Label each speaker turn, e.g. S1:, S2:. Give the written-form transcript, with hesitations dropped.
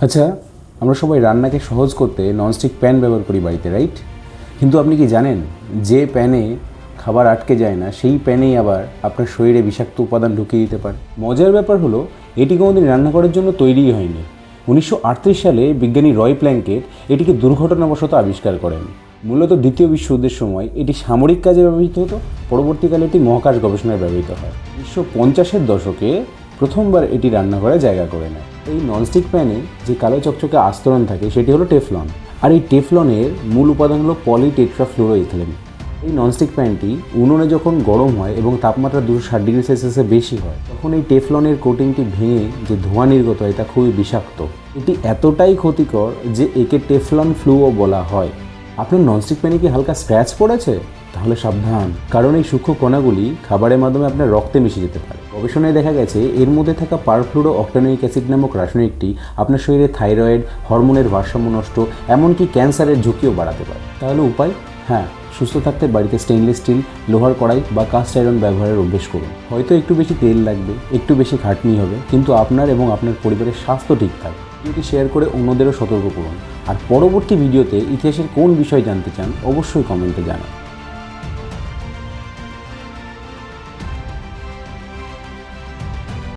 S1: আচ্ছা, আমরা সবাই রান্নাকে সহজ করতে ননস্টিক প্যান ব্যবহার করি বাড়িতে, রাইট? কিন্তু আপনি কি জানেন যে প্যানে খাবার আটকে যায় না সেই প্যানেই আবার আপনার শরীরে বিষাক্ত উপাদান ঢুকিয়ে দিতে পারে। মজার ব্যাপার হলো এটি কোনোদিন রান্না করার জন্য তৈরিই হয়নি। 1938 সালে বিজ্ঞানী রয় প্ল্যাঙ্কেট এটিকে দুর্ঘটনাবশত আবিষ্কার করেন। মূলত দ্বিতীয় বিশ্বযুদ্ধের সময় এটি সামরিক কাজে ব্যবহৃত হতো, পরবর্তীকালে এটি মহাকাশ গবেষণায় ব্যবহৃত হয়। 1950-এর দশকে প্রথমবার এটি রান্নাঘরে জায়গা করে নেয়। এই ননস্টিক প্যানে যে কালো চকচকে আস্তরণ থাকে সেটি হলো টেফলন, আর এই টেফলনের মূল উপাদান হলো পলিটেট্রাফ্লুরোইথিলিন। এই ননস্টিক প্যানটি উনুনে যখন গরম হয় এবং তাপমাত্রা 260 ডিগ্রি সেলসিয়াসে বেশি হয় তখন এই টেফলনের কোটিংটি ভেঙে যে ধোঁয়া নির্গত হয় তা খুবই বিষাক্ত। এটি এতটাই ক্ষতিকর যে একে টেফলন ফ্লুও বলা হয়। আপনার ননস্টিক প্যানে কি হালকা স্ক্র্যাচ পড়েছে? তাহলে সাবধান, কারণ এই সূক্ষ্ম কণাগুলি খাবারের মাধ্যমে আপনার রক্তে মিশে যেতে পারে। গবেষণায় দেখা গেছে এর মধ্যে থাকা পারফ্লুরো অক্টানোইক অ্যাসিড নামক রাসায়নিকটি আপনার শরীরে থাইরয়েড, হরমোনের ভারসাম্য নষ্ট, এমনকি ক্যান্সারের ঝুঁকিও বাড়াতে পারে। তাহলে উপায়? হ্যাঁ, সুস্থ থাকতে বাড়িতে স্টেইনলেস স্টিল, লোহার কড়াই বা কাস্ট আয়রন ব্যবহারের অভ্যেস করুন। হয়তো একটু বেশি তেল লাগবে, একটু বেশি খাটনি হবে, কিন্তু আপনার এবং আপনার পরিবারের স্বাস্থ্য ঠিক থাকবে। ভিডিওটি শেয়ার করে অন্যদেরও সতর্ক করুন। আর পরবর্তী ভিডিওতে ইতিহাসের কোন বিষয় জানতে চান অবশ্যই কমেন্টে জানান।